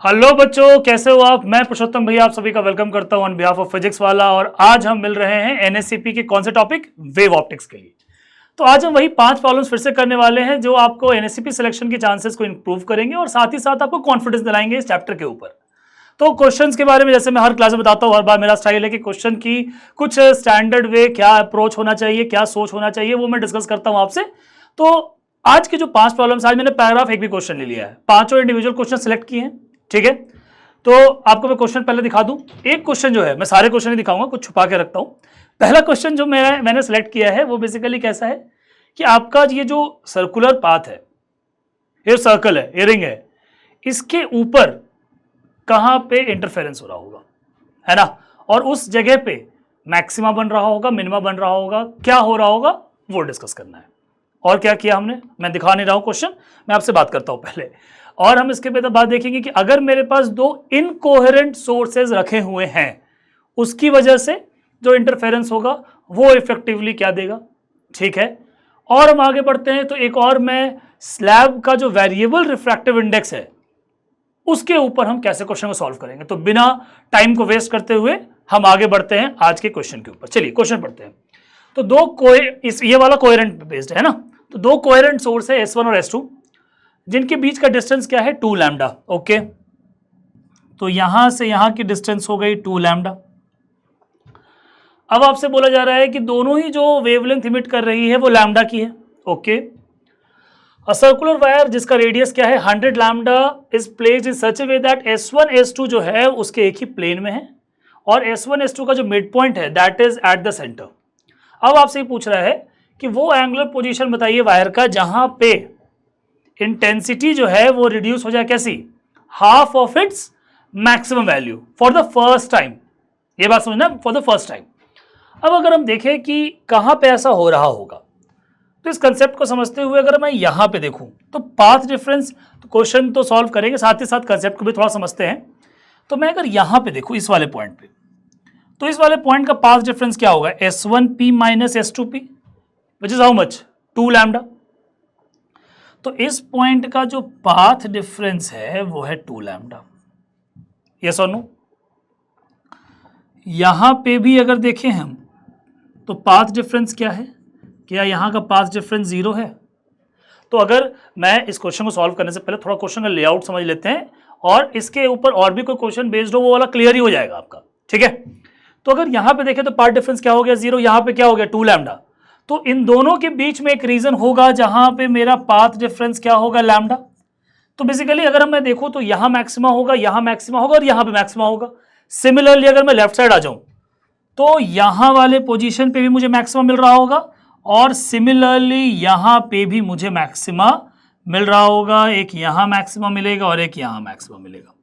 Hello बच्चों, कैसे हो आप। मैं पुरुषोत्तम भैया आप सभी का वेलकम करता हूं ऑन बिहाफ ऑफ फिजिक्स वाला। और आज हम मिल रहे हैं एनएससीपी के कौन से टॉपिक, वेव ऑप्टिक्स के लिए। तो आज हम वही 5 प्रॉब्लम्स फिर से करने वाले हैं जो आपको एनएससीपी सिलेक्शन के चांसेस को इंप्रूव करेंगे और साथ ही साथ आपको कॉन्फिडेंस दिलाएंगे इस चैप्टर के ऊपर। तो क्वेश्चंस के बारे में जैसे मैं हर क्लास में बताता हूं, हर बार मेरा स्टाइल है कि क्वेश्चन की कुछ स्टैंडर्ड वे, क्या अप्रोच होना चाहिए, क्या सोच होना चाहिए, वो मैं डिस्कस करता हूं आपसे। तो आज के जो 5 प्रॉब्लम्स, आज मैंने पैराग्राफ एक भी क्वेश्चन ले लिया है, 5 इंडिविजुअल क्वेश्चन सिलेक्ट किए हैं, ठीक है। तो आपको मैं क्वेश्चन पहले दिखा दूं। एक क्वेश्चन जो है, मैं सारे क्वेश्चन ही दिखाऊंगा, कुछ छुपा के रखता हूं। पहला क्वेश्चन जो मैंने सिलेक्ट किया है वो बेसिकली कैसा है कि आपका ये जो सर्कुलर पाथ है, ये सर्कल है, ये रिंग है, इसके ऊपर कहां पे इंटरफेरेंस हो रहा होगा, है ना। और उस जगह पे मैक्सिमा बन रहा होगा, मिनिमा बन रहा होगा, क्या हो रहा होगा वो डिस्कस करना है। और क्या किया हमने, मैं दिखा नहीं रहा हूं क्वेश्चन, मैं आपसे बात करता हूं पहले। और हम इसके बाद देखेंगे कि अगर मेरे पास 2 इनकोहेरेंट सोर्सेज रखे हुए हैं, उसकी वजह से जो इंटरफेरेंस होगा वो इफेक्टिवली क्या देगा, ठीक है। और हम आगे बढ़ते हैं तो एक और, मैं स्लैब का जो वेरिएबल रिफ्रैक्टिव इंडेक्स है उसके ऊपर हम कैसे क्वेश्चन को सॉल्व करेंगे। तो बिना टाइम को वेस्ट करते हुए हम आगे बढ़ते हैं आज के क्वेश्चन के ऊपर। चलिए क्वेश्चन पढ़ते हैं। तो ये वाला कोहेरेंट बेस्ड है ना। तो 2 कोहेरेंट सोर्स है S1 और S2, जिनके बीच का डिस्टेंस क्या है 2 लैम्डा। ओके, तो यहां से यहां की डिस्टेंस हो गई 2 लैम्डा। अब आपसे बोला जा रहा है कि दोनों ही जो वेवलेंथ इमिट कर रही है वो लैम्डा की है। ओके, अ सर्कुलर वायर जिसका रेडियस क्या है 100 lambda is placed in such A way that S1 S2 जो है उसके एक ही प्लेन में है और S1 S2 का जो मिड पॉइंट है that is at the centre. अब आपसे पूछ रहा है कि वो एंगुलर पोजीशन बताइए वायर का जहां पे इंटेंसिटी जो है वो रिड्यूस हो जाए, कैसी, half of its maximum value for the first time. ये बात समझना, फॉर द फर्स्ट टाइम। अब अगर हम देखें कि कहां पे ऐसा हो रहा होगा, तो इस कंसेप्ट को समझते हुए अगर मैं यहां पे देखूं तो पाथ डिफरेंस, तो क्वेश्चन तो सॉल्व करेंगे, साथ ही साथ कंसेप्ट को भी थोड़ा समझते हैं। तो मैं अगर यहां पे देखूं इस वाले पॉइंट पे, तो इस वाले पॉइंट का पाथ डिफरेंस क्या होगा, S1P minus S2P which is how much, 2 lambda. तो इस पॉइंट का जो पाथ डिफरेंस है वो है 2 लैम्डा। यस और नो। यहां पे भी अगर देखें हम तो पाथ डिफरेंस क्या है, क्या यहां का पाथ डिफरेंस 0 है। तो अगर मैं इस क्वेश्चन को सॉल्व करने से पहले थोड़ा क्वेश्चन का लेआउट समझ लेते हैं और इसके ऊपर और भी कोई क्वेश्चन बेस्ड हो वो वाला क्लियर ही हो जाएगा आपका, ठीक है। तो अगर यहां पे देखें तो पाथ डिफरेंस क्या हो गया 0, यहां पे क्या हो गया 2 लैम्डा। तो इन दोनों के बीच में एक रीजन होगा जहां पे मेरा पाथ डिफरेंस क्या होगा, लैम्डा। तो बेसिकली अगर मैं देखूं तो यहां मैक्सिमा होगा, यहां मैक्सिमा होगा और यहां पे मैक्सिमा होगा। सिमिलरली अगर मैं लेफ्ट साइड आ जाऊं तो यहां वाले पोजीशन पे भी मुझे मैक्सिमा मिल रहा होगा और सिमिलरली यहां पे भी मुझे मैक्सिमा मिल रहा होगा। एक यहां मैक्सिमा मिलेगा और एक यहां मैक्सिमा मिलेगा।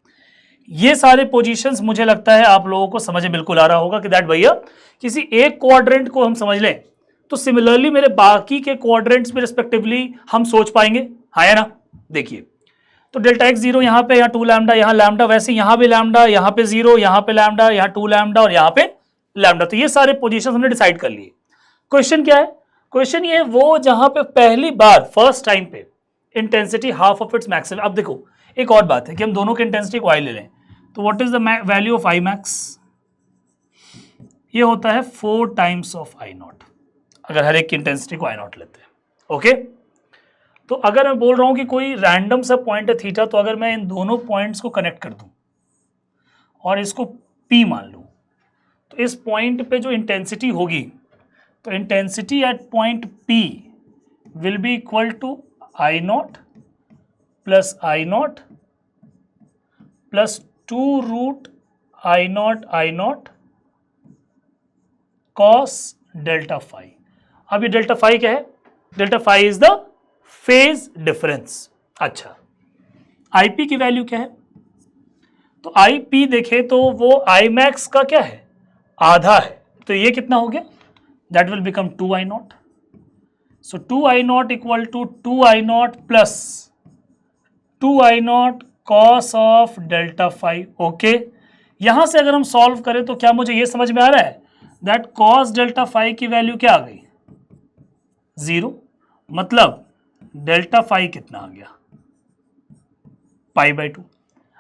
ये सारे पोजीशंस मुझे लगता है आप लोगों को समझ में बिल्कुल आ रहा होगा कि दैट भैया किसी एक क्वाड्रेंट को हम समझ लें तो सिमिलरली मेरे बाकी के क्वाड्रेंट्स में रिस्पेक्टिवली हम सोच पाएंगे, हाँ या ना। देखिए, तो डेल्टा एक्स 0 यहाँ पे, यहाँ 2 लैम्डा, यहाँ लैम्डा, वैसे यहाँ भी लैम्डा, यहाँ पे 0, यहाँ पे लैम्डा, यहाँ 2 लैम्डा और यहाँ पे लैम्डा। तो ये सारे पोजीशन हमने डिसाइड कर लिए। क्वेश्चन क्या है, क्वेश्चन ये है वो जहां पे पहली बार फर्स्ट टाइम पे intensity half of its maximum. अब देखो एक और बात है कि हम दोनों की इंटेंसिटी को आई ले लें तो what is the value of I max, ये होता है 4 टाइम्स ऑफ आई नॉट, अगर हर एक की इंटेंसिटी को आई नॉट लेते हैं। ओके, तो अगर मैं बोल रहा हूं कि कोई रैंडम सा पॉइंट है थीटा, तो अगर मैं इन दोनों पॉइंट्स को कनेक्ट कर दूं और इसको P मान लूं तो इस पॉइंट पे जो इंटेंसिटी होगी, तो intensity at point P will be equal to I not plus I not plus 2 root I not cos delta phi. अब ये डेल्टा फाई क्या है, delta phi is the phase difference. अच्छा, आईपी की वैल्यू क्या है, तो आईपी देखे तो वो आई मैक्स का क्या है, आधा है। तो ये कितना हो गया, that will become 2 I not. So 2 I not equal to 2 I not plus 2 I not cos of delta phi. Okay, यहां से अगर हम सॉल्व करें तो क्या मुझे ये समझ में आ रहा है दैट कॉस डेल्टा फाइव की वैल्यू क्या आ गई, 0। मतलब डेल्टा फाइव कितना आ गया, पाई बाई 2।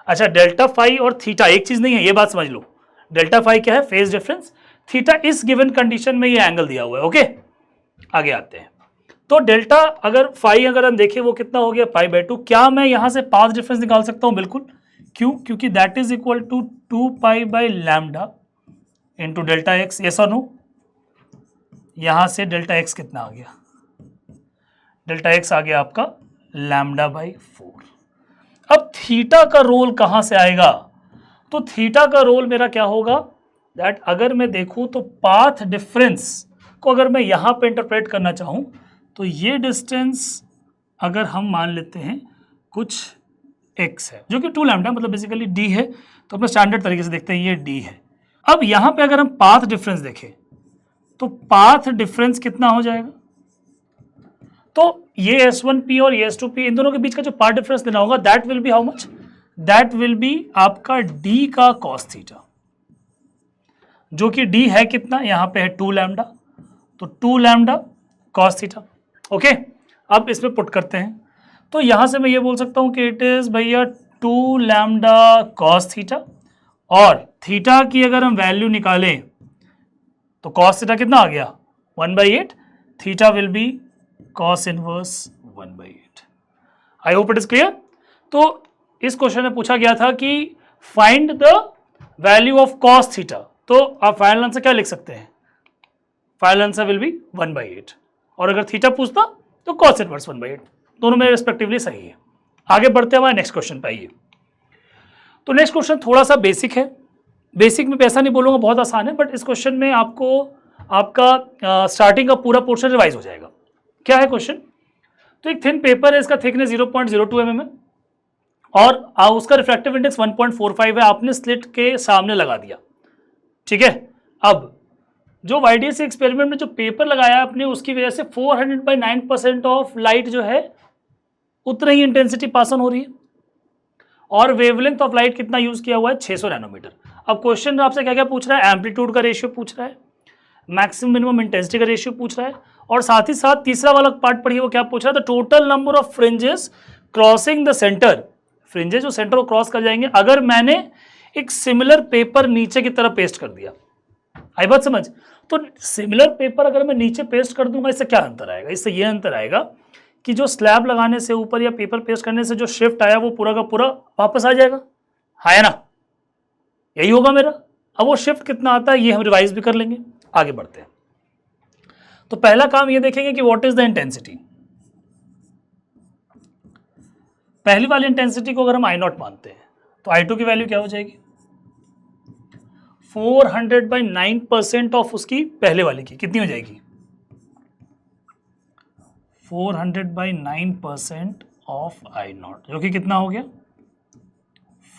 अच्छा, डेल्टा फाई और थीटा एक चीज नहीं है, ये बात समझ लो। डेल्टा फाई क्या है? Phase difference. थीटा इस गिवन कंडीशन में ये एंगल दिया हुआ है। ओके, आगे आते हैं। तो डेल्टा अगर फाई अगर हम देखें वो कितना हो गया π/2। क्या मैं यहां से पाथ डिफरेंस निकाल सकता हूं? बिल्कुल। क्यों? क्योंकि that is equal to 2π/λ into delta X. Yes और नो? यहां से डेल्टा एक्स कितना आ गया? डेल्टा एक्स आ गया आपका λ/4। अब थीटा का रोल कहां से आएगा? तो थीटा का रोल मेरा क्या होगा? दैट अगर मैं देखूं तो पाथ डिफरेंस को अगर मैं यहां पे इंटरप्रेट करना चाहूं तो ये डिस्टेंस अगर हम मान लेते हैं कुछ x है, जो कि 2λ मतलब बेसिकली d है, तो अपने स्टैंडर्ड तरीके से देखते हैं ये d है। अब यहां पे अगर हम पाथ डिफरेंस देखें तो पाथ डिफरेंस कितना हो जाएगा? तो ये S1p और ये S2p इन दोनों के बीच का जो पाथ डिफरेंस देना होगा that will be how much? That will be आपका d का cos थीटा, जो कि d है कितना? यहां पे है 2λ, तो 2λ cos थीटा। ओके, अब इसमें पुट करते हैं तो यहां से मैं ये बोल सकता हूं कि इट इज भैया 2λ cos थीटा, और थीटा की अगर हम वैल्यू निकालें तो cos थीटा कितना आ गया? 1/8। Theta will be cos inverse 1/8। I hope it is clear. तो इस क्वेश्चन में पूछा गया था कि find the value of cos theta, तो आप फाइनल आंसर क्या लिख सकते हैं? फाइनल आंसर विल बी 1/8, और अगर थीटा पूछता तो cos इनवर्स 1/8। दोनों में रिस्पेक्टिवली सही है। आगे बढ़ते हैं हमारे नेक्स्ट क्वेश्चन पे। आइए, तो नेक्स्ट क्वेश्चन थोड़ा सा बेसिक है। बेसिक में पैसा नहीं बोलूंगा, बहुत आसान है, बट इस क्वेश्चन में आपको आपका स्टार्टिंग का पूरा पोर्शन रिवाइज हो जाएगा। क्या है क्वेश्चन? तो एक थिन पेपर है, इसका थिकनेस 0.02 mm है और उसका रिफ्रैक्टिव इंडेक्स 1.45 है। आपने स्लिट के सामने लगा दिया, ठीक है। अब जो YDS एक्सपेरिमेंट में जो पेपर लगाया आपने, उसकी वजह से 400/9% ऑफ लाइट जो है उतना ही इंटेंसिटी पास ऑन हो रही है, और वेवलेंथ ऑफ लाइट कितना यूज किया हुआ है? 600 नैनोमीटर। अब क्वेश्चन आपसे क्या क्या पूछ रहा है? एम्पलीट्यूड का रेशियो पूछ रहा है, मैक्सिमम मिनिमम इंटेंसिटी का रेशियो पूछ रहा है, और साथ ही साथ तीसरा वाला पार्ट पढ़िए, वो क्या पूछ रहा है? The total number of fringes crossing the centre. Fringes जो सेंटर को क्रॉस कर जाएंगे अगर मैंने एक सिमिलर पेपर नीचे की तरफ पेस्ट कर दिया। आई बात समझ? तो सिमिलर पेपर अगर मैं नीचे पेस्ट कर दूंगा, इससे क्या अंतर आएगा? इससे यह अंतर आएगा कि जो स्लैब लगाने से ऊपर या पेपर पेस्ट करने से जो शिफ्ट आया वो पूरा का पूरा वापस आ जाएगा, है ना? यही होगा मेरा। अब वो शिफ्ट कितना आता है ये हम रिवाइज भी कर लेंगे। आगे बढ़ते हैं। तो पहला काम ये देखेंगे कि व्हाट इज द इंटेंसिटी। पहली वाली इंटेंसिटी को अगर हम I0 मानते हैं तो I2 की वैल्यू क्या हो जाएगी? 400/9% ऑफ उसकी पहले वाले की कितनी हो जाएगी? 400/9% ऑफ I0, जो कि कितना हो गया?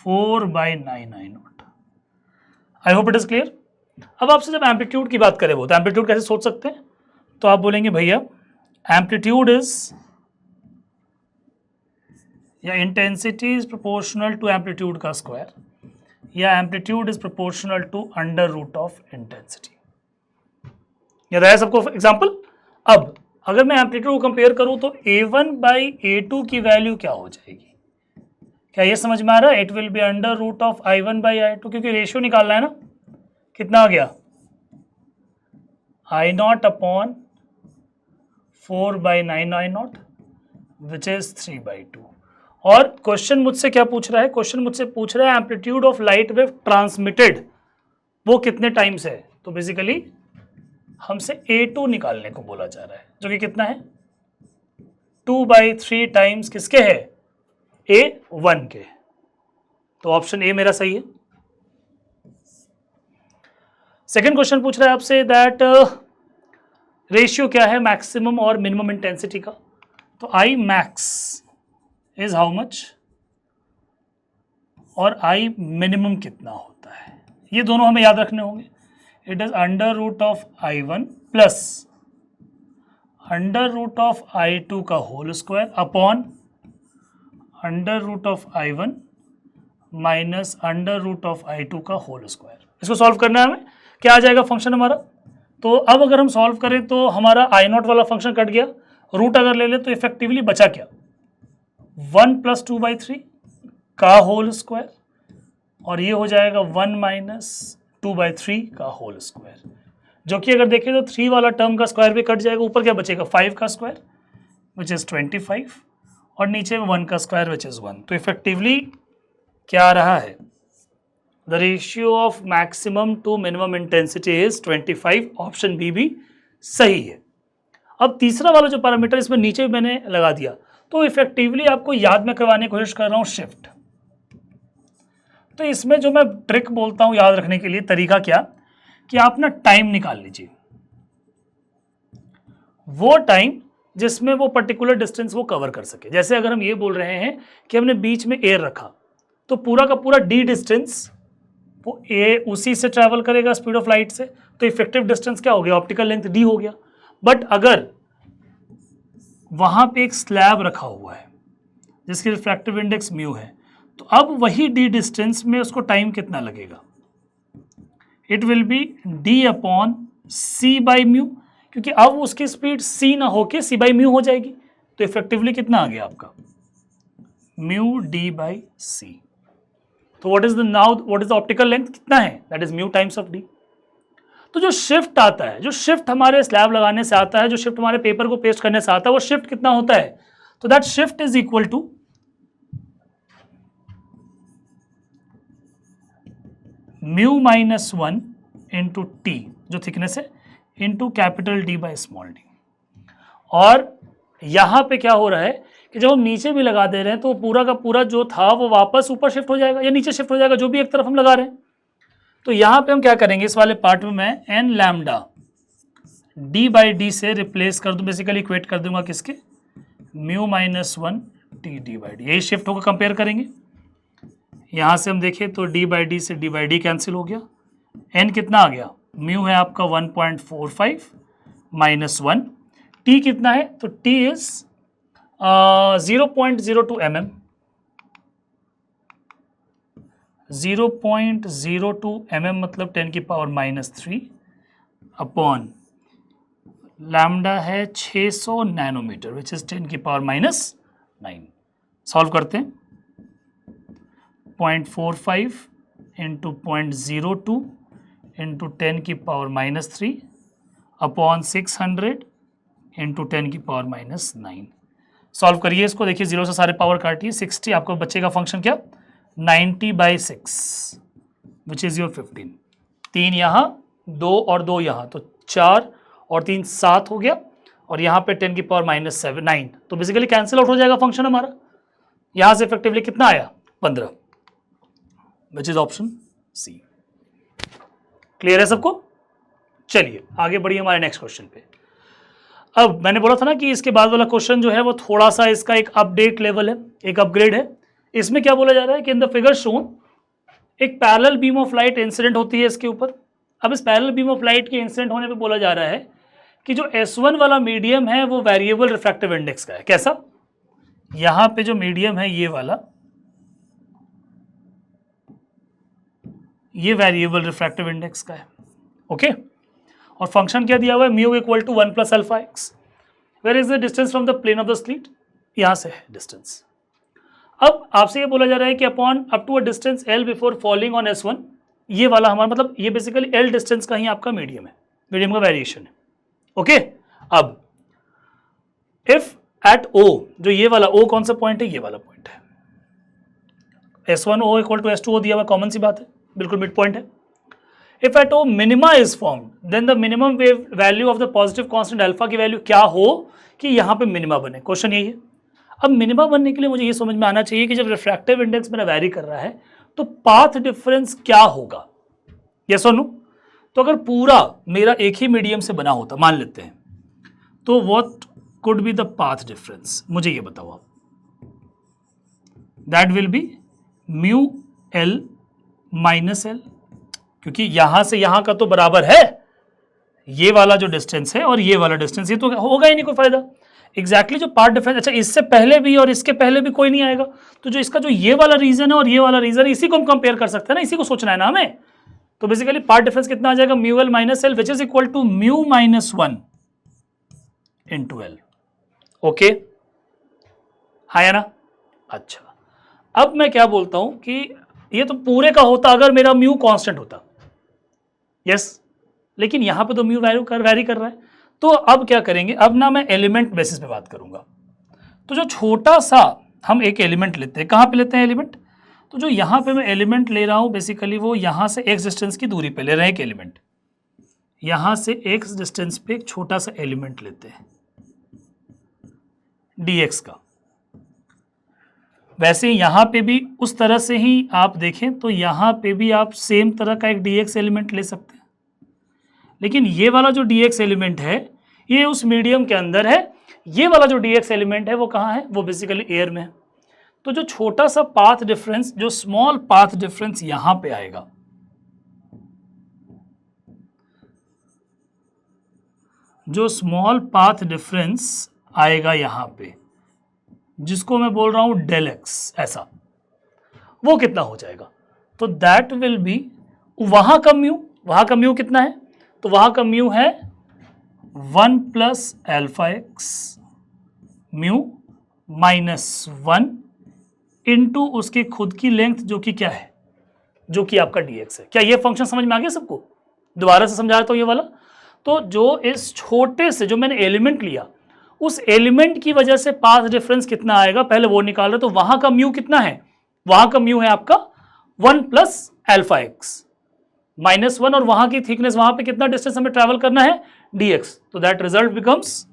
4/9 I0। I hope it is clear. अब आपसे जब एम्पलीट्यूड की बात करें, वो तो एम्पलीट्यूड कैसे सोच सकते हैं? तो आप बोलेंगे भैया एम्पलीट्यूड इज, या intensity is proportional to amplitude का स्क्वायर, या amplitude is proportional to √ of intensity. याद आया सबको एग्जांपल? अब अगर मैं एम्पलीट्यूड को कंपेयर करूं तो A1/A2 की वैल्यू क्या हो जाएगी? क्या ये समझ में आ रहा है? It will B √ of I1/I2, क्योंकि रेशियो निकालना है ना। कितना आ गया? I0 upon 4/9 I0 which is 3/2। और क्वेश्चन मुझसे क्या पूछ रहा है? क्वेश्चन मुझसे पूछ रहा है amplitude of light wave transmitted वो कितने टाइम्स है। तो बेसिकली हमसे A2 निकालने को बोला जा रहा है, जो कि कितना है? 2/3 टाइम्स किसके है? A1 के। तो ऑप्शन ए मेरा सही है। सेकेंड क्वेश्चन पूछ रहा है आपसे दैट रेशियो क्या है मैक्सिमम और मिनिमम इंटेंसिटी का। तो I max is how much और I मिनिमम कितना होता है, ये दोनों हमें याद रखने होंगे। It is √ of I1 plus √ of I2 का whole square upon √ of I1 minus √ of I2 का होल स्क्वायर। इसको सॉल्व करना है हमें। क्या आ जाएगा फंक्शन हमारा? तो अब अगर हम सॉल्व करें तो हमारा I0 वाला फंक्शन कट गया, रूट अगर ले ले तो इफेक्टिवली बचा क्या? 1 + 2/3 का होल स्क्वायर और ये हो जाएगा 1 माइनस 2/3 का होल स्क्वायर, जो कि अगर देखें तो 3 वाला टर्म का स्क्वायर भी कट जाएगा, ऊपर क्या बचेगा 5 का स्क्वायर विच इज़ 25 और नीचे 1 का स्क्वायर विच इज़ 1। तो इफेक्टिवली क्या आ रहा है, the ratio of maximum to minimum intensity is 25, option B भी सही है। अब तीसरा वाला जो पैरामीटर इसमें नीचे भी मैंने लगा दिया, तो इफेक्टिवली आपको याद में करवाने की कोशिश कर रहा हूं शिफ्ट। तो इसमें जो मैं ट्रिक बोलता हूं याद रखने के लिए, तरीका क्या कि आप ना टाइम निकाल लीजिए, वो टाइम जिसमें वो पर्टिकुलर डिस्टेंस वो कवर कर सके। जैसे अगर हम ये बोल रहे हैं कि हमने बीच में एयर रखा, तो पूरा का पूरा डी डिस्टेंस वो ए उसी से ट्रैवल करेगा स्पीड ऑफ लाइट से, तो इफेक्टिव डिस्टेंस क्या हो गया, ऑप्टिकल लेंथ डी हो गया। बट अगर वहां पे एक स्लैब रखा हुआ है जिसकी रिफ्रैक्टिव इंडेक्स म्यू है, तो अब वही डी डिस्टेंस में उसको टाइम कितना लगेगा, it will be D upon C by mu, क्योंकि अब उसकी स्पीड सी ना होके सी बाई म्यू हो जाएगी। तो इफेक्टिवली कितना आ गया आपका, म्यू डी बाई सी। तो what is the optical length, कितना है, that is mu times of D. तो जो शिफ्ट आता है, जो शिफ्ट हमारे स्लैब लगाने से आता है, जो शिफ्ट हमारे पेपर को पेस्ट करने से आता है, वो शिफ्ट कितना होता है, तो that shift is equal to mu minus 1 into T जो थिकनेस है into capital D by small D. और यहां पे क्या हो रहा है कि जब हम नीचे भी लगा दे रहे हैं तो पूरा का पूरा जो था वो वापस ऊपर शिफ्ट हो जाएगा या नीचे शिफ्ट हो जाएगा, जो भी एक तरफ हम लगा रहे हैं। तो यहां पे हम क्या करेंगे, इस वाले पार्ट में मैं N lambda D by D से रिप्लेस कर दूं, बेसिकली इक्वेट कर दूंगा किसके, mu minus 1 T D by D. यही शिफ्ट होकर कंपेयर करेंगे। यहां से हम देखें तो डी बाई डी से डी बाई डी कैंसिल हो गया, एन कितना आ गया, म्यू है आपका 1.45 माइनस 1, टी कितना है, तो टी इज 0.02 mm, 0.02 mm मतलब 10 की पावर -3 अपॉन लैम्डा है 600 नैनोमीटर विच इज 10 की पावर -9। सॉल्व करते हैं, 0.45 इंटू 0.02 इंटू 10 की पावर -3 अपॉन 600 इंटू 10 की पावर -9। सॉल्व करिए इसको, देखिए 0 से सारे पावर काटिए, 60 आपको बचेगा फंक्शन क्या, 90/6 विच इज योर 15। 3 यहाँ 2 और 2 यहाँ, तो 4 और 3 7 हो गया, और यहाँ पे 10 की पावर -9, तो बेसिकली कैंसिल आउट हो जाएगा फंक्शन हमारा। यहां से इफेक्टिवली कितना आया, 15, which is option C. Clear है सबको? चलिए आगे बढ़िए हमारे नेक्स्ट क्वेश्चन पे। अब मैंने बोला था ना कि इसके बाद वाला क्वेश्चन जो है वो थोड़ा सा इसका एक अपडेट लेवल है, एक अपग्रेड है। इसमें क्या बोला जा रहा है कि इन द फिगर शोन एक parallel beam of light incident होती है इसके ऊपर। अब इस पैरेलल बीम ऑफ लाइट के इंसिडेंट होने पे बोला जा रहा है कि जो S1 वाला मीडियम है वो वेरिएबल रिफ्रैक्टिव इंडेक्स का है। कैसा, यहां पे जो मीडियम है ये वाला, ये वेरिएबल रिफ्रैक्टिव इंडेक्स का है, ओके। और फंक्शन क्या दिया हुआ है, mu equal to 1 plus alpha X. Where is the distance from the plane of the slit, यहां से है डिस्टेंस। अब आपसे ये बोला जा रहा है कि upon up to a distance L before falling on S1, ये वाला हमारा मतलब ये बेसिकली एल डिस्टेंस का ही आपका मीडियम है, मीडियम का वेरिएशन है, ओके। अब इफ एट O, जो ये वाला O कौन सा पॉइंट है, ये वाला पॉइंट है, S1O इक्वल टू S2O दिया हुआ, कॉमन सी बात है, बिल्कुल मिड पॉइंट है। If at O minima is formed, then the minimum wave value of the positive constant alpha की वैल्यू क्या हो कि यहाँ पे मिनिमा बने, क्वेश्चन यही है। अब मिनिमा बनने के लिए मुझे ये समझ में आना चाहिए कि जब रिफ्रैक्टिव इंडेक्स मेरा वैरी कर रहा है तो पाथ डिफरेंस क्या होगा, यस और नो। तो अगर पूरा मेरा एक ही मीडियम से बना होता मान लेते हैं, तो what could be the path difference, मुझे ये बताओ आप। That will be mu L minus L, क्योंकि यहां से यहां का तो बराबर है, ये वाला जो डिस्टेंस है और ये वाला डिस्टेंस, ये तो होगा ही नहीं कोई फायदा। एग्जैक्टली जो पार्ट डिफरेंस, अच्छा इससे पहले भी और इसके पहले भी कोई नहीं आएगा, तो जो इसका जो ये वाला रीजन है और ये वाला रीजन है, इसी को हम कंपेयर कर सकते हैं ना, इसी को सोचना है ना हमें। तो बेसिकली पार्ट डिफरेंस कितना आ जाएगा, mu L minus L which is equal to mu minus 1 into L, okay, हाँ या ना। अच्छा अब मैं क्या बोलता हूं कि ये तो पूरे का होता अगर मेरा म्यू कांस्टेंट होता, यस, लेकिन यहां पे तो म्यू वैरी कर रहा है। तो अब क्या करेंगे, अब ना मैं एलिमेंट बेसिस पे बात करूंगा। तो जो छोटा सा हम एक एलिमेंट लेते हैं, कहां पे लेते हैं एलिमेंट, तो जो यहां पे मैं एलिमेंट ले रहा हूं बेसिकली वो यहां से एक्स डिस्टेंस की दूरी पे ले रहे हैं एक एलिमेंट, यहां से एक्स डिस्टेंस पे एक छोटा सा एलिमेंट लेते हैं dx का। वैसे यहां पे भी उस तरह से ही आप देखें तो यहां पे भी आप सेम तरह का एक dx एलिमेंट ले सकते हैं, लेकिन ये वाला जो dx एलिमेंट है ये उस मीडियम के अंदर है, ये वाला जो dx एलिमेंट है वो कहाँ है, वो बेसिकली एयर में है। तो जो छोटा सा पाथ डिफरेंस, जो स्मॉल पाथ डिफरेंस यहां पे आएगा, जो स्मॉल पाथ डिफरेंस आएगा यहां पे, जिसको मैं बोल रहा हूं डेल एक्स, ऐसा वो कितना हो जाएगा, तो दैट विल बी वहां का म्यू कितना है, तो वहां का म्यू है 1 plus alpha x mu minus 1 into उसकी खुद की लेंथ जो कि क्या है, जो कि आपका dx है। क्या ये फंक्शन समझ में आ गया सबको, दोबारा से समझा रहा हूं ये वाला। तो जो इस छोटे से जो मैंने एलिमेंट लिया, उस एलिमेंट की वजह से पाथ डिफरेंस कितना आएगा पहले वो निकाल रहे, तो वहां का म्यू कितना है, वहां का म्यू है आपका 1 प्लस एल्फा एक्स माइनस 1, और वहां की थिकनेस, वहां पे कितना डिस्टेंस हमें ट्रैवल करना है dx, तो दैट रिजल्ट बिकम्स,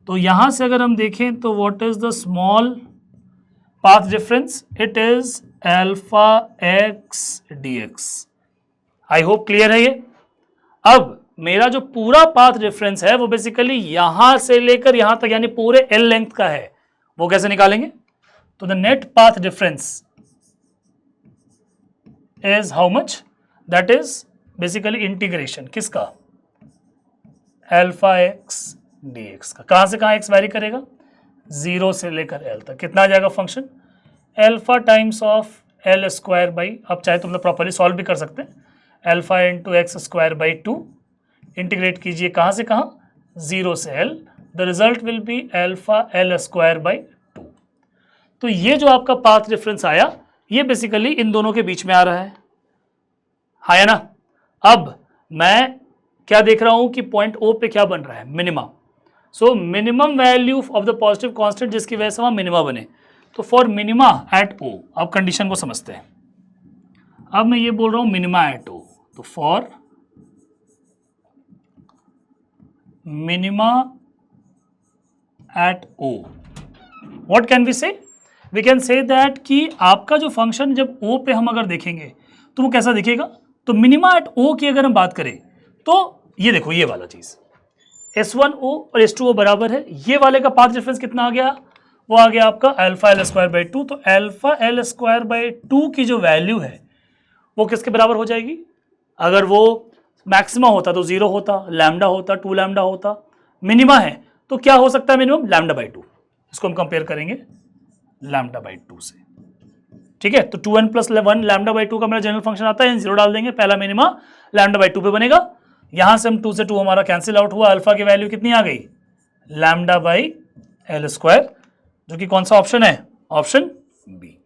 तो यहां से अगर हम देखें तो what is the small path difference, it is alpha x dx। I hope clear है ये। अब मेरा जो पूरा पाथ डिफरेंस है वो बेसिकली यहां से लेकर यहां तक यानी पूरे L लेंथ का है, वो कैसे निकालेंगे, तो the net path difference is how much, that is basically integration किसका, अल्फा एक्स dx का। कहां से कहां x वैरी करेगा, 0 से लेकर L तक, कितना आ जाएगा function, alpha times of L square by, अब चाहे तुम लोग प्रॉपरली सॉल्व भी कर सकते हैं, alpha into x square by 2, integrate कीजिए कहां से कहां, 0 से L, the result will be alpha L square by 2। तो ये जो आपका पाथ डिफरेंस आया ये बेसिकली इन दोनों के बीच में आ रहा है, हाँ या ना। अब मैं क्या देख रहा हूं कि पॉइंट O पे क्या बन रहा है, minima. So minimum value of the positive constant जिसकी वजह से वहां मिनिमा बने, तो फॉर मिनिमा एट O, अब कंडीशन को समझते हैं। अब मैं ये बोल रहा हूं मिनिमा एट O, तो for minima at O what can we say, we can say that कि आपका जो फंक्शन जब O पे हम अगर देखेंगे तो वो कैसा दिखेगा, तो मिनिमा एट O की अगर हम बात करें तो ये देखो ये वाला चीज S1O और S2O बराबर है, ये वाले का पाथ डिफरेंस कितना आ गया, वो आ गया आपका अल्फा L स्क्वायर बाई 2। तो अल्फा L स्क्वायर बाई 2 की जो वैल्यू है वो किसके बराबर हो जाएगी, अगर वो मैक्सिमा होता तो 0 होता, लैम्डा होता 2 लैम्डा होता, मिनिमा है तो क्या हो सकता है मिनिमम, लैम्डा बाई 2। इसको हम कंपेयर करेंगे लैम्डा बाई 2 से, ठीक है। तो 2n प्लस 1 लैम्डा बाई 2 का मेरा जनरल फंक्शन आता है, 0 डाल देंगे, पहला मिनिमा लैम्डा बाई 2 पे बनेगा, यहां से हम 2 से 2 हमारा कैंसिल आउट हुआ, अल्फा की वैल्यू कितनी आ गई, लैम्डा बाई L स्क्वायर, जो कि कौन सा ऑप्शन है, ऑप्शन बी।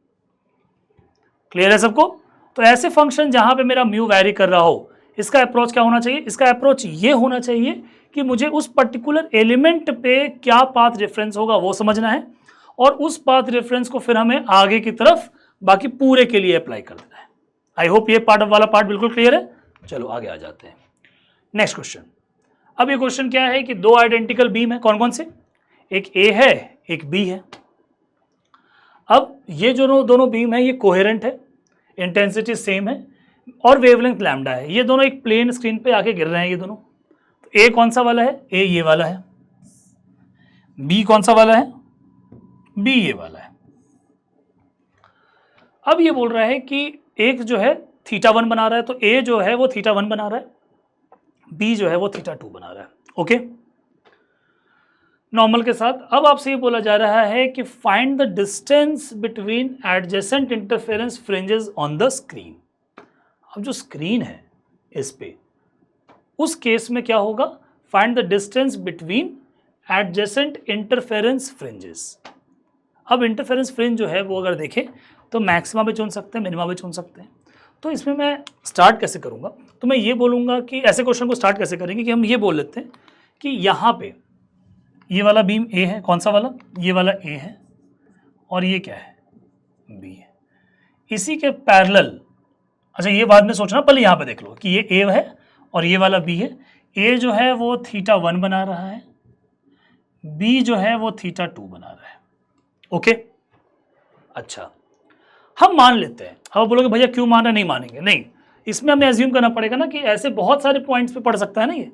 क्लियर है सबको। तो ऐसे फंक्शन जहां पे मेरा म्यू वैरी कर रहा हो, इसका अप्रोच क्या होना चाहिए, इसका अप्रोच ये होना चाहिए कि मुझे उस पर्टिकुलर एलिमेंट पे क्या पाथ डिफरेंस होगा वो समझना है, और उस पाथ डिफरेंस को फिर हमें आगे की तरफ बाकी पूरे के लिए अप्लाई कर देना है। आई होप ये पार्ट वाला पार्ट बिल्कुल क्लियर है। चलो आगे आ जाते हैं, नेक्स्ट क्वेश्चन। अब ये क्वेश्चन क्या है कि दो आइडेंटिकल बीम है, कौन कौन से, एक ए है एक बी है। अब ये जो दोनों बीम है ये कोहेरेंट है, इंटेंसिटी सेम है और वेवलेंथ लैम्डा है, ये दोनों एक प्लेन स्क्रीन पे आके गिर रहे हैं ये दोनों। तो ए कौन सा वाला है, ए ये वाला है, बी कौन सा वाला है, बी ये वाला है। अब ये बोल रहा है कि एक जो है θ1 बना रहा है, तो ए जो है वो θ1 बना रहा है, बी जो है वो θ2 बना रहा है, ओके नॉर्मल के साथ। अब आपसे ये बोला जा रहा है कि find the distance between adjacent interference fringes on the screen. अब जो स्क्रीन है इस पे, उस केस में क्या होगा, find the distance between adjacent interference fringes. अब इंटरफेरेंस फ्रिंज जो है वो अगर देखें तो मैक्सिमा भी चुन सकते हैं, मिनिमा भी चुन सकते हैं। तो इसमें मैं स्टार्ट कैसे करूँगा, तो मैं ये बोलूँगा कि ऐसे क्वेश्चन को स्टार्ट कैसे करेंगे कि हम ये बोल लेते हैं कि यहाँ पे ये वाला बीम ए है, कौन सा वाला, ये वाला ए है, और ये क्या है, बी है। इसी के पैरेलल, अच्छा ये बाद में सोचना, पहले यहाँ पे देख लो कि ये ए है और ये वाला बी है। ए जो है वो θ1 बना रहा है, बी जो है वो θ2 बना रहा है। ओके, अच्छा हम मान लेते हैं। अब बोलोगे भैया क्यों मान रहे, नहीं मानेंगे, नहीं, इसमें हमें एज्यूम करना पड़ेगा ना कि ऐसे बहुत सारे पॉइंट्स पे पड़ सकता है ना ये।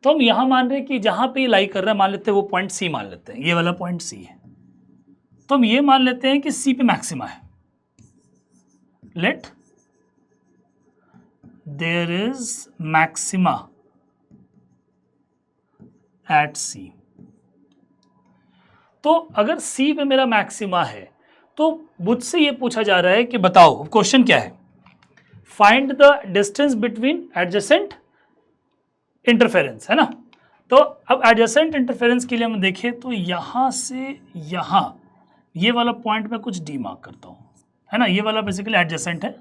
तो हम यहाँ मान रहे हैं कि जहाँ पे ये लाई कर रहा है, मान लेते हैं वो पॉइंट सी मान लेते हैं, ये वाला पॉइंट सी है। तो हम ये मान लेते हैं कि सी पे मैक्सिमा है। Let there is maxima at C. तो अगर सी पे मेरा मैक्सिमा है तो मुझसे ये पूछा जा रहा है कि बताओ, क्वेश्चन क्या है, find the distance between adjacent interference, है ना। तो अब एडजेसेंट इंटरफेरेंस के लिए हम देखें तो यहां से यहां ये वाला पॉइंट में कुछ डी मार्क करता हूं, है ना, ये वाला बेसिकली एडजेसेंट है।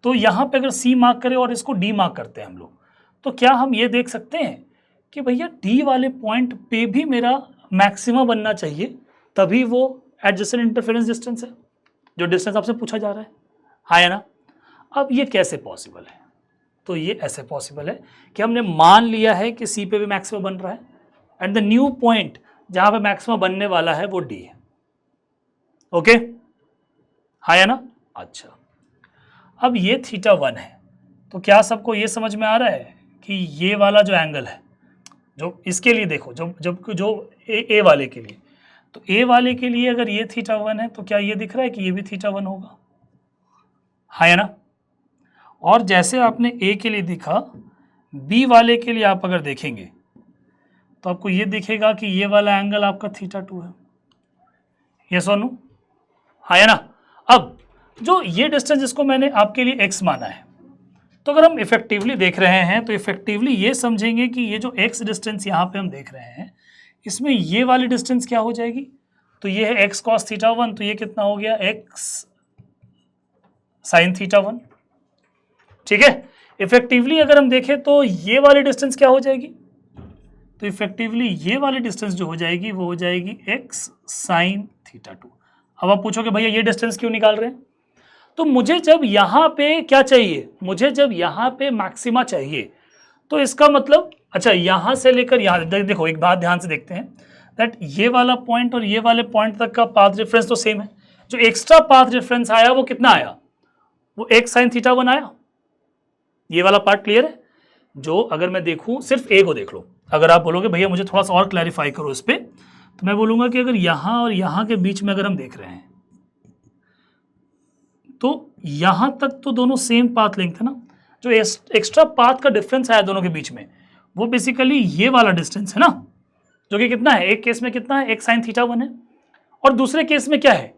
तो यहां पे अगर सी मार्क करें और इसको डी मार्क करते हैं हम लोग, तो क्या हम ये देख सकते हैं कि भैया डी वाले पॉइंट पे भी मेरा मैक्सिमा बनना चाहिए, तभी वो एडजेसेंट इंटरफेरेंस डिस्टेंस है, जो डिस्टेंस आपसे पूछा जा रहा है, हाँ है ना। अब ये कैसे पॉसिबल है, तो ये ऐसे पॉसिबल है कि हमने मान लिया है कि सी पे भी मैक्सिमा बन रहा है, एंड द न्यू पॉइंट जहां पे मैक्सिमा बनने वाला है वो डी है। ओके, हाँ है ना। अच्छा, अब ये θ1 है, तो क्या सबको ये समझ में आ रहा है कि ये वाला जो एंगल है, जो इसके लिए देखो, जो ए वाले के लिए, तो ए वाले के लिए अगर ये θ1 है तो क्या ये दिख रहा है कि ये भी θ1 होगा, हाँ है ना। और जैसे आपने ए के लिए दिखा, बी वाले के लिए आप अगर देखेंगे तो आपको ये दिखेगा कि ये वाला एंगल आपका θ2 है, यस और नो, हाँ है ना। अब जो ये डिस्टेंस जिसको मैंने आपके लिए x माना है, तो अगर हम इफेक्टिवली देख रहे हैं तो इफेक्टिवली ये समझेंगे कि ये जो x डिस्टेंस यहाँ पे हम देख रहे हैं, इसमें ये वाली डिस्टेंस क्या हो जाएगी, तो ये है x cos θ1, तो ये कितना हो गया, x sin θ1, ठीक है। इफेक्टिवली अगर हम देखें तो ये वाली डिस्टेंस क्या हो जाएगी, तो इफेक्टिवली ये वाली डिस्टेंस जो हो जाएगी वो हो जाएगी x sin θ2। अब आप पूछोगे भैया ये डिस्टेंस क्यों निकाल रहे हैं, तो मुझे जब यहाँ पे क्या चाहिए, मुझे जब यहाँ पे मैक्सिमा चाहिए, तो इसका मतलब, अच्छा यहाँ से लेकर यहाँ, देखो एक बात ध्यान से देखते हैं, दैट ये वाला पॉइंट और ये वाले पॉइंट तक का पाथ डिफरेंस तो सेम है, जो एक्स्ट्रा पाथ डिफरेंस आया वो कितना आया, वो x sin θ1 आया। ये वाला पार्ट क्लियर है। जो अगर मैं देखूं, सिर्फ ए को देख लो, अगर आप बोलोगे भैया मुझे थोड़ा सा और क्लैरिफाई करो इस पे, तो मैं बोलूंगा कि अगर यहाँ और यहाँ के बीच में अगर हम देख रहे हैं तो यहां तक तो दोनों सेम पाथ लेंथ है ना, जो एक्स्ट्रा पाथ का डिफरेंस आया दोनों के बीच में वो बेसिकली ये वाला डिस्टेंस है ना, जो कि कितना है, एक केस में कितना है, x sin θ1 है, और दूसरे केस में क्या है,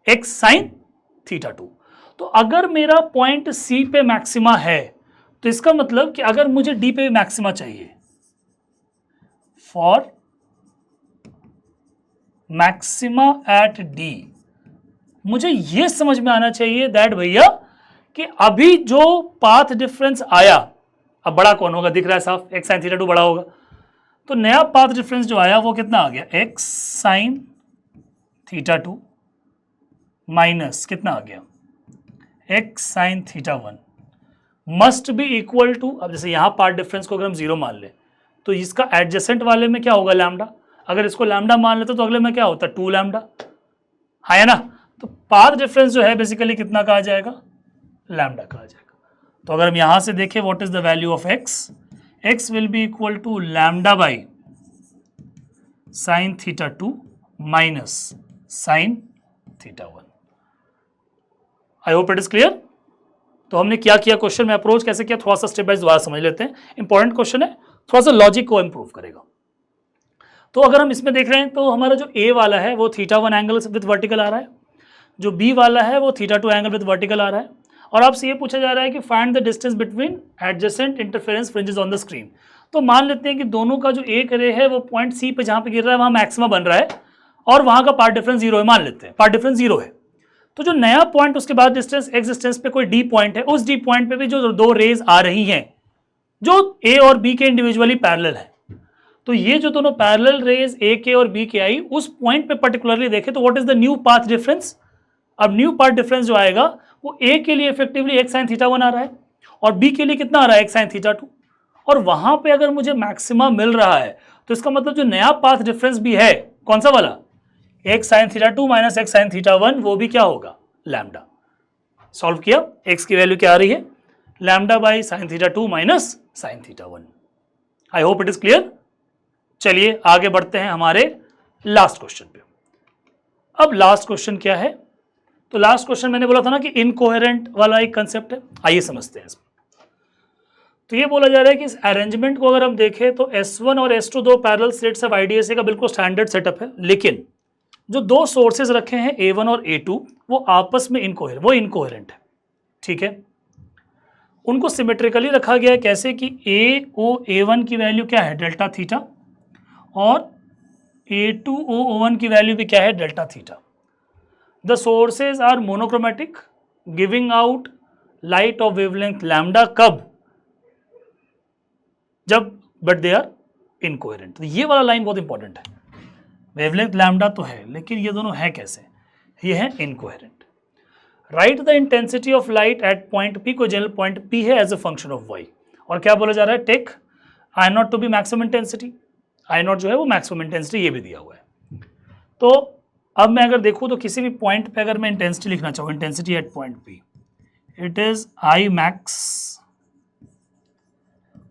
x sin θ2। तो अगर मेरा पॉइंट C पे मैक्सिमा है तो इसका मतलब कि अगर मुझे D पे मैक्सिमा चाहिए, फॉर मैक्सिमा एट D, मुझे ये समझ में आना चाहिए दैट भैया कि अभी जो पाथ डिफरेंस आया, अब बड़ा कौन होगा, दिख रहा है साफ, x sin θ2 बड़ा होगा, तो नया पाथ डिफरेंस जो आया वो कितना आ गया, x sin θ2 माइनस कितना आ गया, x sin θ1 must be equal to, अब जैसे यहां पार्ट डिफरेंस को अगर हम 0 मान ले तो इसका एडजेसेंट वाले में क्या होगा, लैम्डा, अगर इसको लैम्डा मान लेते तो अगले में क्या होता है, 2 लैम्डा, है ना। तो पाथ डिफरेंस जो है बेसिकली कितना का आ जाएगा, लैम्डा का आ जाएगा। तो अगर हम यहां से देखें what is the value of x will be equal to lambda by sin θ2 minus sin θ1। I hope it is clear. तो हमने क्या किया, क्वेश्चन में अप्रोच कैसे किया, थोड़ा सा स्टेप बाय दोबारा समझ लेते हैं, इंपॉर्टेंट क्वेश्चन है, थोड़ा सा लॉजिक को इंप्रूव करेगा। तो अगर हम इसमें देख रहे हैं तो हमारा जो a वाला है वो θ1 एंगल विद वर्टिकल आ रहा है, जो b वाला है वो θ2 एंगल विद वर्टिकल आ रहा है, और आपसे ये पूछा जा रहा है कि find the distance between adjacent interference fringes on the screen. तो मान लेते हैं कि दोनों का जो एक रे है वो पॉइंट सी पे जहां पे गिर रहा है वहां मैक्सिमा बन रहा है और वहां का पाथ डिफरेंस जीरो है, मान लेते हैं पाथ डिफरेंस जीरो है। तो जो नया पॉइंट उसके बाद डिस्टेंस एक्स डिस्टेंस पे कोई डी पॉइंट है, उस डी पॉइंट पे भी जो दो रेज आ रही हैं जो ए और बी के इंडिविजुअली पैरेलल है, तो ये जो दोनों पैरेलल रेज ए के और बी के आई उस पॉइंट पे पर्टिकुलरली देखें तो what is the new path difference. अब न्यू पाथ डिफरेंस जो आएगा वो ए के लिए इफेक्टिवली एक्स साइन थीटा 1 आ रहा है और बी के लिए कितना आ रहा है एक्स साइन थीटा 2। और वहां पे अगर मुझे मैक्सिमा मिल रहा है तो इसका मतलब जो नया पाथ डिफरेंस भी है कौन सा वाला, x sine theta 2 minus x sine theta 1, वो भी क्या होगा लैम्डा। सॉल्व किया, एक्स की वैल्यू क्या आ रही है lambda by sine theta 2 minus sine theta 1। I hope it is clear. चलिए आगे बढ़ते हैं हमारे लास्ट क्वेश्चन पे। अब लास्ट क्वेश्चन क्या है, तो लास्ट क्वेश्चन मैंने बोला था ना कि इनकोहेरेंट वाला एक कंसेप्ट है, आइए समझते हैं इसमें। तो ये बोला जा रहा है कि इस अरेंजमेंट को अगर हम देखें तो S1 और S2 दो पैरेलल सेट्स ऑफ IDSA का बिल्कुल स्टैंडर्ड सेटअप है, लेकिन जो दो सोर्सेज रखे हैं A1 और A2 वो आपस में इनकोहेरेंट है, ठीक है। उनको सिमेट्रिकली रखा गया है, कैसे कि A1 की वैल्यू क्या है डेल्टा थीटा और A2O1 की वैल्यू भी क्या है delta theta. The sources are monochromatic giving out light of wavelength lambda, कब, जब, बट दे आर इनकोहेरेंट। तो ये वाला लाइन बहुत इंपॉर्टेंट है, वेवलेंथ लैम्डा तो है लेकिन ये दोनों है कैसे, ये है incoherent. Write the intensity of light at point P, को जनरल पॉइंट पी है as a function of y, और क्या बोला जा रहा है take I naught to be maximum intensity, I naught जो है वो मैक्सिमम इंटेंसिटी ये भी दिया हुआ है। तो अब मैं अगर देखूँ तो किसी भी पॉइंट पे अगर मैं इंटेंसिटी लिखना चाहूँ, intensity at point P, it is I max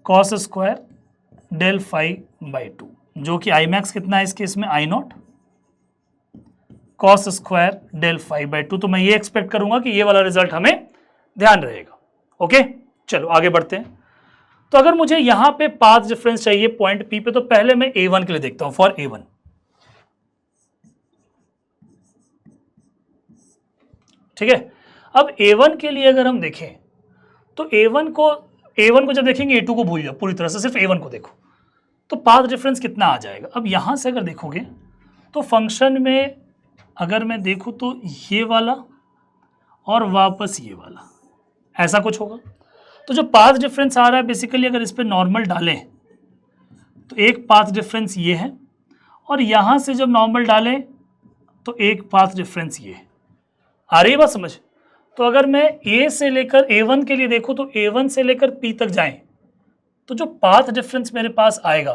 cos square del phi by 2, जो कि आई मैक्स कितना है इस केस में I not cos square del phi by 2। तो मैं ये एक्सपेक्ट करूंगा कि ये वाला रिजल्ट हमें ध्यान रहेगा। ओके चलो आगे बढ़ते हैं। तो अगर मुझे यहां पे पाथ डिफरेंस चाहिए पॉइंट पी पे, तो पहले मैं A1 के लिए देखता हूं, फॉर A1। ठीक है, अब A1 के लिए अगर हम देखें तो A1 को जब देखेंगे A2 को भूल जाओ पूरी तरह से, सिर्फ A1 को देखो तो पाथ डिफरेंस कितना आ जाएगा। अब यहां से अगर देखोगे तो फंक्शन में अगर मैं देखूं तो ये वाला और वापस ये वाला ऐसा कुछ होगा। तो जो पाथ डिफरेंस आ रहा है बेसिकली अगर इस पर नॉर्मल डालें तो एक पाथ डिफरेंस ये है और यहां से जब नॉर्मल डालें तो एक पाथ डिफरेंस ये है। आ रही बात समझ। तो अगर मैं A से लेकर A1 के लिए देखूं तो A1 से लेकर P तक जाएं तो जो पाथ डिफरेंस मेरे पास आएगा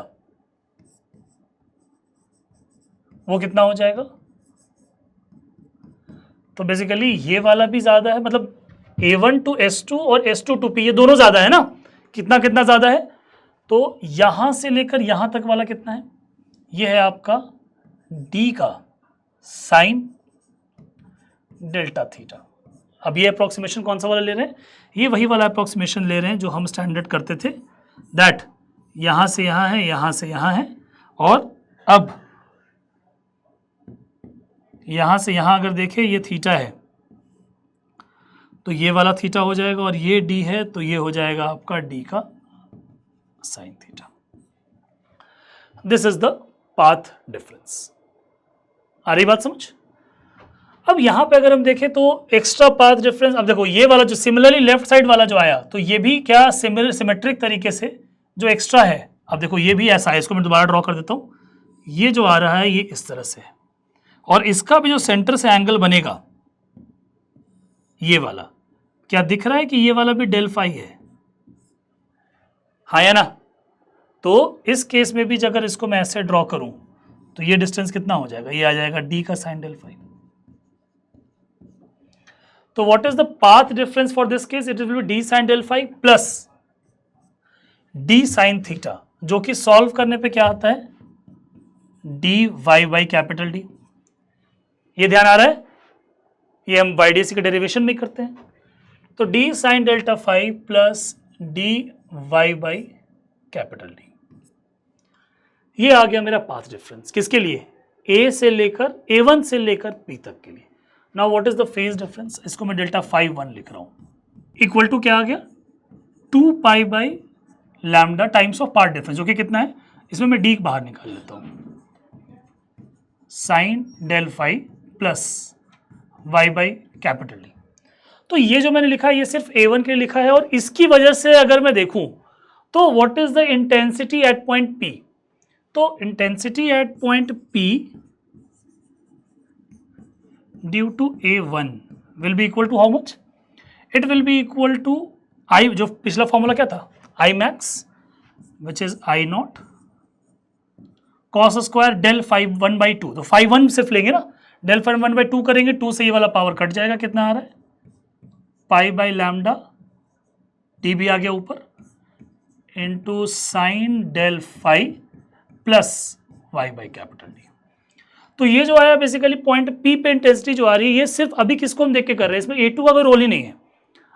वो कितना हो जाएगा। तो बेसिकली ये वाला भी ज्यादा है, मतलब A1 टू S2 और S2 टू P ये दोनों ज्यादा है ना, कितना कितना ज्यादा है। तो यहां से लेकर यहां तक वाला कितना है, ये है आपका D का साइन डेल्टा थीटा। अब ये अप्रोक्सीमेशन कौन सा वाला ले रहे हैं, ये वही वाला अप्रोक्सीमेशन ले रहे हैं जो हम स्टैंडर्ड करते थे, दैट यहां से यहां है, यहां से यहां है, और अब यहां से यहां अगर देखें ये थीटा है तो ये वाला थीटा हो जाएगा और ये डी है तो ये हो जाएगा आपका डी का sine theta. This is the path difference. आ रही बात समझ। अब यहां पे अगर हम देखें तो एक्स्ट्रा पाथ डिफरेंस, अब देखो ये वाला जो सिमिलरली लेफ्ट साइड वाला जो आया तो ये भी क्या सिमेट्रिक तरीके से जो एक्स्ट्रा है, अब देखो ये भी ऐसा है, इसको मैं दोबारा ड्रॉ कर देता हूं, ये जो आ रहा है ये इस तरह से है और इसका भी जो सेंटर से एंगल बनेगा ये वाला, क्या दिख रहा है कि ये वाला भी डेल फाई है, हाँ या ना। तो इस केस में भी अगर इसको मैं ऐसे ड्रॉ करूं तो ये डिस्टेंस कितना हो जाएगा, ये आ जाएगा डी का साइन डेल फाई। तो what is the path difference for this case, it will be d sine del phi plus d sine theta, जो कि सॉल्व करने पे क्या आता है d y by capital D. ये ध्यान आ रहा है, ये हम YDC के डेरिवेशन में करते हैं। तो d sine delta phi plus d y by capital D, ये आ गया मेरा पाथ डिफरेंस किसके लिए, A से लेकर A1 से लेकर P तक के लिए। Now what is the phase difference, इसको मैं डेल्टा फाई 1 लिख रहा हूं, इक्वल टू क्या आ गया 2 pi by lambda times of path difference, जो कि कितना है, इसमें मैं डी बाहर निकाल लेता हूं, sine del phi plus y by capital D. तो ये जो मैंने लिखा है ये सिर्फ A1 के लिए लिखा है, और इसकी वजह से अगर मैं देखूं तो what is the intensity at point P, तो intensity at point P due to A1 will be equal to how much, it will be equal to I, जो पिछला फॉर्मूला क्या था, I max which is I naught cos square del phi 1/2, तो five 1 सिर्फ लेंगे ना, del phi 1/2 करेंगे, 2 से ये वाला पावर कट जाएगा, कितना आ रहा है, पाई बाई लैम्डा, टी भी आ गया ऊपर, into sine del phi plus y by capital D. तो ये जो आया बेसिकली पॉइंट पी पे इंटेंसिटी जो आ रही है, ये सिर्फ अभी किसको हम देख के कर रहे हैं, इसमें A2 का कोई रोल ही नहीं है,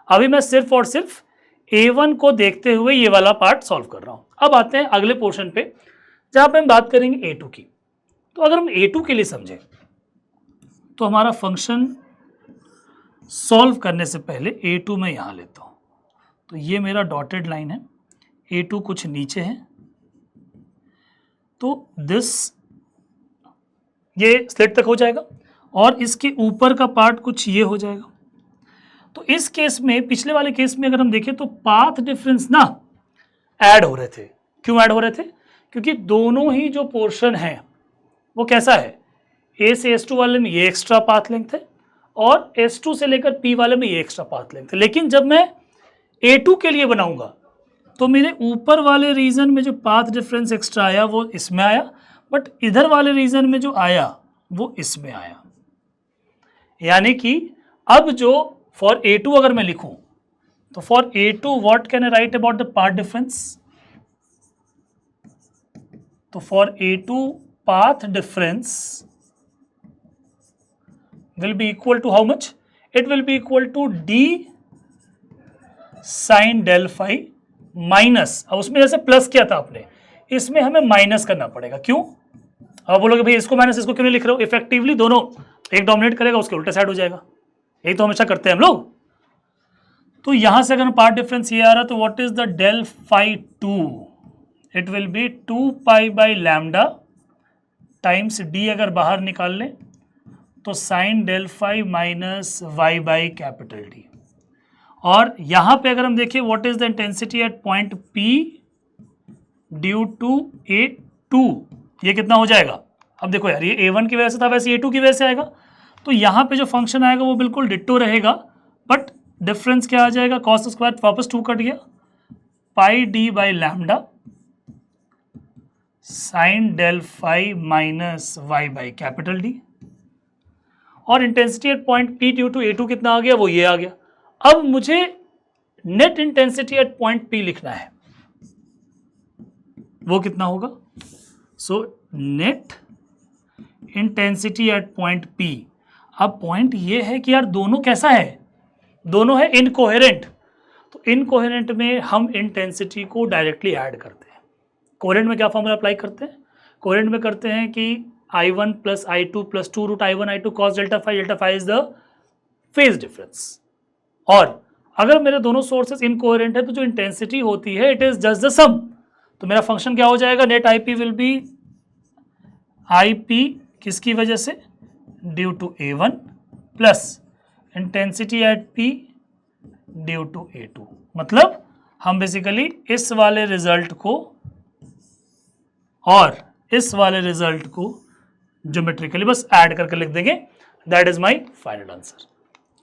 अभी मैं सिर्फ और सिर्फ A1 को देखते हुए ये वाला पार्ट सॉल्व कर रहा हूं। अब आते हैं अगले पोर्शन पे जहां पे हम बात करेंगे A2 की। तो अगर हम A2 के लिए समझें तो हमारा फंक्शन सॉल्व करने से पहले A2 में यहां लेता हूं, तो ये मेरा डॉटेड लाइन है, A2 कुछ नीचे है, तो दिस ये स्लिट तक हो जाएगा और इसके ऊपर का पार्ट कुछ ये हो जाएगा। तो इस केस में, पिछले वाले केस में अगर हम देखें तो पाथ डिफरेंस ना ऐड हो रहे थे। क्यों ऐड हो रहे थे, क्योंकि दोनों ही जो पोर्शन है वो कैसा है, A से S2 वाले में ये एक्स्ट्रा पाथ लेंथ है और S2 से लेकर P वाले में ये एक्स्ट्रा पाथ लेंथ है। लेकिन जब मैं A2 के लिए बनाऊंगा तो मेरे ऊपर वाले रीजन में जो पाथ डिफरेंस एक्स्ट्रा आया वो इसमें आया, बट इधर वाले रीजन में जो आया वो इसमें आया। यानी कि अब जो फॉर A2 अगर मैं लिखूं तो for A2 what can I write about the path difference, तो for A2 path difference will be equal to how much, it will be equal to d sin del phi minus, अब उसमें जैसे plus किया था आपने, इसमें हमें minus करना पड़ेगा। क्यों, अब बोलोगे भाई इसको माइनस इसको क्यों नहीं लिख रहे हो, इफेक्टिवली दोनों एक डोमिनेट करेगा उसके उल्टा साइड हो जाएगा, यही तो हमेशा करते हैं हम लोग। तो यहां से अगर पार्ट डिफरेंस ये आ रहा तो what is the del phi 2, it will be 2 pi by lambda times d, अगर बाहर निकाल लें तो sine del five minus Y by capital D. और यहां पे अगर हम देखें what is the intensity at point P due to A2, ये कितना हो जाएगा, अब देखो यार ये A1 की वजह से था, वैसे A2 की वजह से आएगा, तो यहां पे जो फंक्शन आएगा वो बिल्कुल डिट्टो रहेगा, बट डिफरेंस क्या आ जाएगा, कॉस स्क्वायर वापस 2 कट गया, pi D by lambda sine del five minus Y by capital D. और intensity at point P due to A2 कितना आ गया, वो ये आ गया। अब मुझे net intensity at point P लिखना है, वो कितना होगा, so net intensity at point P। अब पॉइंट ये है कि यार दोनों कैसा है, दोनों है इनकोहेरेंट, तो इनकोहेरेंट में हम इंटेंसिटी को डायरेक्टली ऐड करते हैं। कोहेरेंट में क्या फॉर्मूला अप्लाई करते हैं, कोहेरेंट में करते हैं कि I1 प्लस I2 प्लस 2 root I1 I2 cos delta phi is the phase difference. और अगर मेरे दोनों सोर्सेस इनकोहेरेंट है तो जो इंटेंसिटी होती है it is just the sum, तो मेरा फंक्शन क्या हो जाएगा, net IP will be IP किसकी वजह से, due to A1 plus intensity at P due to A2। मतलब हम बेसिकली इस वाले रिजल्ट को और इस वाले रिजल्ट को ज्योमेट्रिकली बस ऐड करके लिख देंगे, that is my final answer.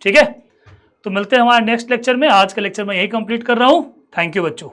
ठीक है, तो मिलते हैं हमारे नेक्स्ट लेक्चर में। आज का लेक्चर मैं यही कंप्लीट कर रहा हूं। थैंक यू बच्चों।